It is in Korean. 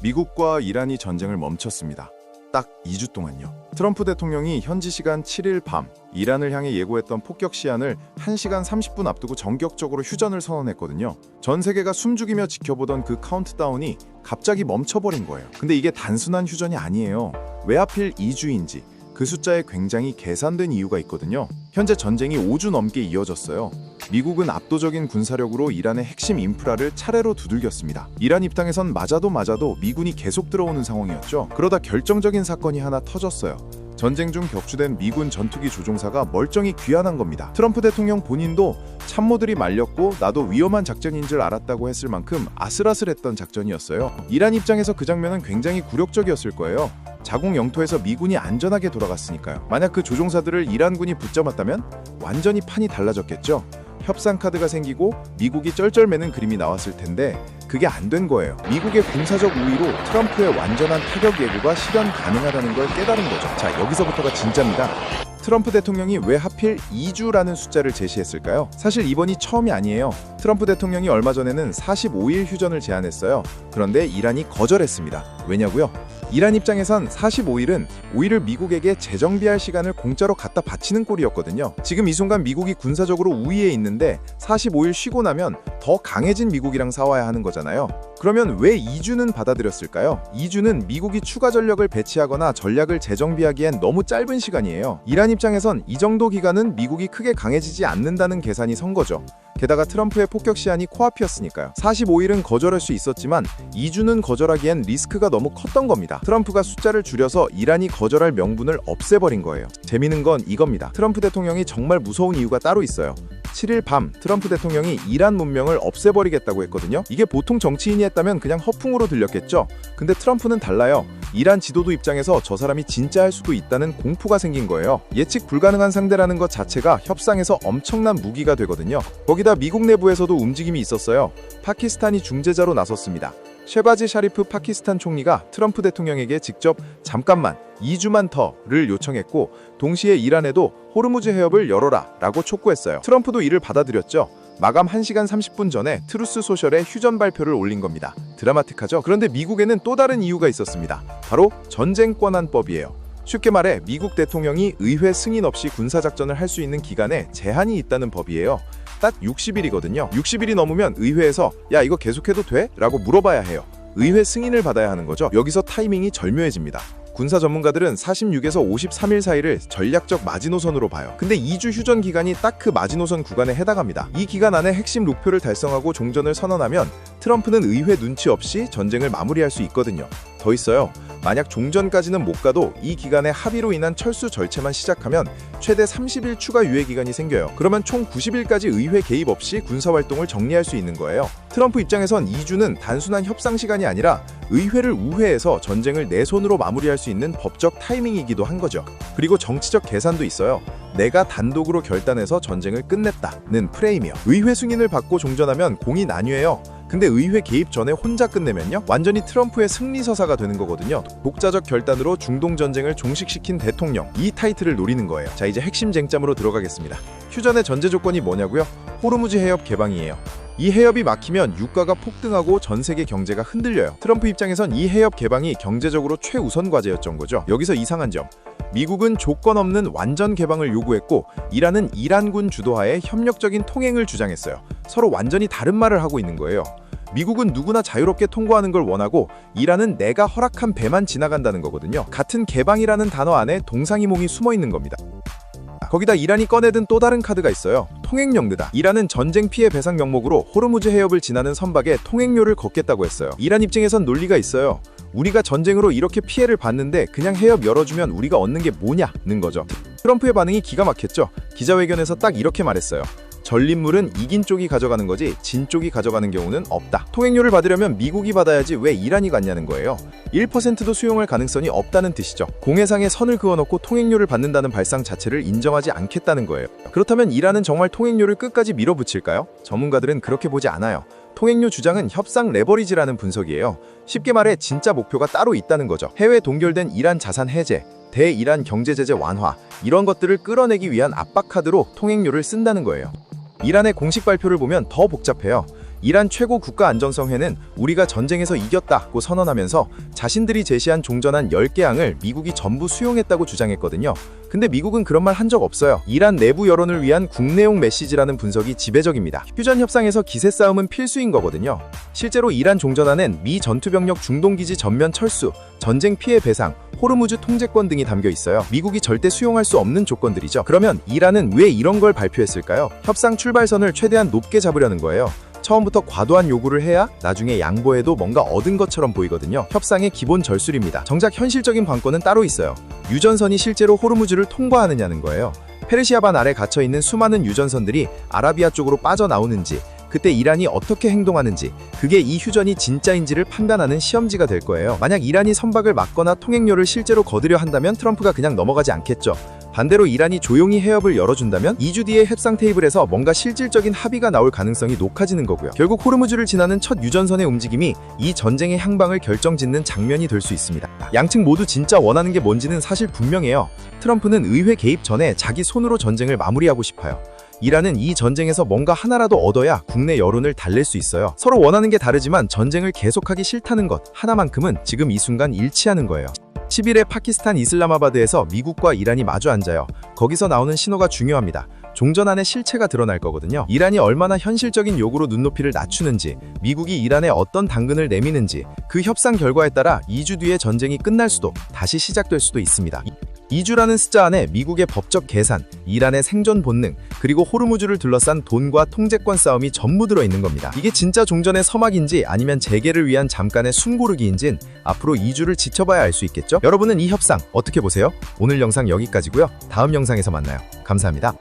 미국과 이란이 전쟁을 멈췄습니다. 딱 2주 동안요. 트럼프 대통령이 현지 시간 7일 밤 이란을 향해 예고했던 폭격 시한을 1시간 30분 앞두고 전격적으로 휴전을 선언했거든요. 전 세계가 숨죽이며 지켜보던 그 카운트다운이 갑자기 멈춰버린 거예요. 근데 이게 단순한 휴전이 아니에요. 왜 하필 2주인지 그 숫자에 굉장히 계산된 이유가 있거든요. 현재 전쟁이 5주 넘게 이어졌어요. 미국은 압도적인 군사력으로 이란의 핵심 인프라를 차례로 두들겼습니다. 이란 입장에선 맞아도 미군이 계속 들어오는 상황이었죠. 그러다 결정적인 사건이 하나 터졌어요. 전쟁 중 격추된 미군 전투기 조종사가 멀쩡히 귀환한 겁니다. 트럼프 대통령 본인도 참모들이 말렸고 나도 위험한 작전인 줄 알았다고 했을 만큼 아슬아슬했던 작전이었어요. 이란 입장에서 그 장면은 굉장히 굴욕적이었을 거예요. 자국 영토에서 미군이 안전하게 돌아갔으니까요. 만약 그 조종사들을 이란군이 붙잡았다면 완전히 판이 달라졌겠죠. 협상 카드가 생기고 미국이 쩔쩔매는 그림이 나왔을 텐데 그게 안 된 거예요. 미국의 군사적 우위로 트럼프의 완전한 타격 예고가 실현 가능하다는 걸 깨달은 거죠. 자, 여기서부터가 진짜입니다. 트럼프 대통령이 왜 하필 2주라는 숫자를 제시했을까요? 사실 이번이 처음이 아니에요. 트럼프 대통령이 얼마 전에는 45일 휴전을 제안했어요. 그런데 이란이 거절했습니다. 왜냐고요? 이란 입장에선 45일은 오히려 미국에게 재정비할 시간을 공짜로 갖다 바치는 꼴이었거든요. 지금 이 순간 미국이 군사적으로 우위에 있는데 45일 쉬고 나면 더 강해진 미국이랑 싸워야 하는 거잖아요. 그러면 왜 2주는 받아들였을까요? 2주는 미국이 추가 전력을 배치하거나 전략을 재정비하기엔 너무 짧은 시간이에요. 이란 입장에선 이 정도 기간은 미국이 크게 강해지지 않는다는 계산이 선 거죠. 게다가 트럼프의 폭격 시한이 코앞이었으니까요. 45일은 거절할 수 있었지만 2주는 거절하기엔 리스크가 너무 컸던 겁니다. 트럼프가 숫자를 줄여서 이란이 거절할 명분을 없애버린 거예요. 재미있는 건 이겁니다. 트럼프 대통령이 정말 무서운 이유가 따로 있어요. 7일 밤 트럼프 대통령이 이란 문명을 없애버리겠다고 했거든요. 이게 보통 정치인이 했다면 그냥 허풍으로 들렸겠죠. 근데 트럼프는 달라요. 이란 지도부 입장에서 저 사람이 진짜 할 수도 있다는 공포가 생긴 거예요. 예측 불가능한 상대라는 것 자체가 협상에서 엄청난 무기가 되거든요. 거기다 미국 내부에서도 움직임이 있었어요. 파키스탄이 중재자로 나섰습니다. 셰바지 샤리프 파키스탄 총리가 트럼프 대통령에게 직접 잠깐만 2주만 더를 요청했고 동시에 이란에도 호르무즈 해협을 열어라 라고 촉구했어요. 트럼프도 이를 받아들였죠. 마감 1시간 30분 전에 트루스 소셜에 휴전 발표를 올린 겁니다. 드라마틱하죠? 그런데 미국에는 또 다른 이유가 있었습니다. 바로 전쟁 권한법이에요. 쉽게 말해 미국 대통령이 의회 승인 없이 군사작전을 할 수 있는 기간에 제한이 있다는 법이에요. 딱 60일이거든요. 60일이 넘으면 의회에서 야 이거 계속해도 돼? 라고 물어봐야 해요. 의회 승인을 받아야 하는 거죠. 여기서 타이밍이 절묘해집니다. 군사 전문가들은 46에서 53일 사이를 전략적 마지노선으로 봐요. 근데 2주 휴전 기간이 딱 그 마지노선 구간에 해당합니다. 이 기간 안에 핵심 목표를 달성하고 종전을 선언하면 트럼프는 의회 눈치 없이 전쟁을 마무리할 수 있거든요. 더 있어요. 만약 종전까지는 못 가도 이 기간에 합의로 인한 철수 절차만 시작하면 최대 30일 추가 유예 기간이 생겨요. 그러면 총 90일까지 의회 개입 없이 군사활동을 정리할 수 있는 거예요. 트럼프 입장에선 2주는 단순한 협상 시간이 아니라 의회를 우회해서 전쟁을 내 손으로 마무리할 수 있는 법적 타이밍이기도 한 거죠. 그리고 정치적 계산도 있어요. 내가 단독으로 결단해서 전쟁을 끝냈다는 프레임이요. 의회 승인을 받고 종전하면 공이 나뉘어요. 근데 의회 개입 전에 혼자 끝내면요? 완전히 트럼프의 승리서사가 되는 거거든요. 독자적 결단으로 중동전쟁을 종식시킨 대통령, 이 타이틀을 노리는 거예요. 자, 이제 핵심 쟁점으로 들어가겠습니다. 휴전의 전제 조건이 뭐냐고요? 호르무즈 해협 개방이에요. 이 해협이 막히면 유가가 폭등하고 전 세계 경제가 흔들려요. 트럼프 입장에선 이 해협 개방이 경제적으로 최우선 과제였던 거죠. 여기서 이상한 점. 미국은 조건 없는 완전 개방을 요구했고 이란은 이란군 주도하에 협력적인 통행을 주장했어요. 서로 완전히 다른 말을 하고 있는 거예요. 미국은 누구나 자유롭게 통과하는 걸 원하고 이란은 내가 허락한 배만 지나간다는 거거든요. 같은 개방이라는 단어 안에 동상이몽이 숨어 있는 겁니다. 거기다 이란이 꺼내든 또 다른 카드가 있어요. 통행령드다. 이란은 전쟁 피해 배상 명목으로 호르무즈 해협을 지나는 선박에 통행료를 걷겠다고 했어요. 이란 입장에선 논리가 있어요. 우리가 전쟁으로 이렇게 피해를 봤는데 그냥 해협 열어주면 우리가 얻는 게 뭐냐는 거죠. 트럼프의 반응이 기가 막혔죠. 기자회견에서 딱 이렇게 말했어요. 전립물은 이긴 쪽이 가져가는 거지 진 쪽이 가져가는 경우는 없다. 통행료를 받으려면 미국이 받아야지 왜 이란이 갖냐는 거예요. 1%도 수용할 가능성이 없다는 뜻이죠. 공해상에 선을 그어놓고 통행료를 받는다는 발상 자체를 인정하지 않겠다는 거예요. 그렇다면 이란은 정말 통행료를 끝까지 밀어붙일까요? 전문가들은 그렇게 보지 않아요. 통행료 주장은 협상 레버리지라는 분석이에요. 쉽게 말해 진짜 목표가 따로 있다는 거죠. 해외 동결된 이란 자산 해제, 대이란 경제제재 완화, 이런 것들을 끌어내기 위한 압박 카드로 통행료를 쓴다는 거예요. 이란의 공식 발표를 보면 더 복잡해요. 이란 최고 국가안전성회는 우리가 전쟁에서 이겼다고 선언하면서 자신들이 제시한 종전안 10개 항을 미국이 전부 수용했다고 주장했거든요. 근데 미국은 그런 말 한 적 없어요. 이란 내부 여론을 위한 국내용 메시지라는 분석이 지배적입니다. 휴전 협상에서 기세 싸움은 필수인 거거든요. 실제로 이란 종전안엔 미 전투병력 중동기지 전면 철수, 전쟁 피해 배상, 호르무즈 통제권 등이 담겨 있어요. 미국이 절대 수용할 수 없는 조건들이죠. 그러면 이란은 왜 이런 걸 발표했을까요? 협상 출발선을 최대한 높게 잡으려는 거예요. 처음부터 과도한 요구를 해야 나중에 양보해도 뭔가 얻은 것처럼 보이거든요. 협상의 기본 절술입니다. 정작 현실적인 관건은 따로 있어요. 유전선이 실제로 호르무즈를 통과하느냐는 거예요. 페르시아반 아래 갇혀있는 수많은 유전선들이 아라비아 쪽으로 빠져나오는지, 그때 이란이 어떻게 행동하는지, 그게 이 휴전이 진짜인지를 판단하는 시험지가 될 거예요. 만약 이란이 선박을 막거나 통행료를 실제로 거두려 한다면 트럼프가 그냥 넘어가지 않겠죠. 반대로 이란이 조용히 해협을 열어준다면 2주 뒤에 협상 테이블에서 뭔가 실질적인 합의가 나올 가능성이 높아지는 거고요. 결국 호르무즈를 지나는 첫 유전선의 움직임이 이 전쟁의 향방을 결정짓는 장면이 될 수 있습니다. 양측 모두 진짜 원하는 게 뭔지는 사실 분명해요. 트럼프는 의회 개입 전에 자기 손으로 전쟁을 마무리하고 싶어요. 이란은 이 전쟁에서 뭔가 하나라도 얻어야 국내 여론을 달랠 수 있어요. 서로 원하는 게 다르지만 전쟁을 계속하기 싫다는 것 하나만큼은 지금 이 순간 일치하는 거예요. 10일에 파키스탄 이슬라마바드에서 미국과 이란이 마주 앉아요. 거기서 나오는 신호가 중요합니다. 종전안의 실체가 드러날 거거든요. 이란이 얼마나 현실적인 요구로 눈높이를 낮추는지, 미국이 이란에 어떤 당근을 내미는지, 그 협상 결과에 따라 2주 뒤에 전쟁이 끝날 수도, 다시 시작될 수도 있습니다. 2주라는 숫자 안에 미국의 법적 계산, 이란의 생존 본능, 그리고 호르무즈를 둘러싼 돈과 통제권 싸움이 전부 들어있는 겁니다. 이게 진짜 종전의 서막인지 아니면 재개를 위한 잠깐의 숨고르기인진 앞으로 2주를 지켜봐야 알 수 있겠죠? 여러분은 이 협상 어떻게 보세요? 오늘 영상 여기까지고요. 다음 영상에서 만나요. 감사합니다.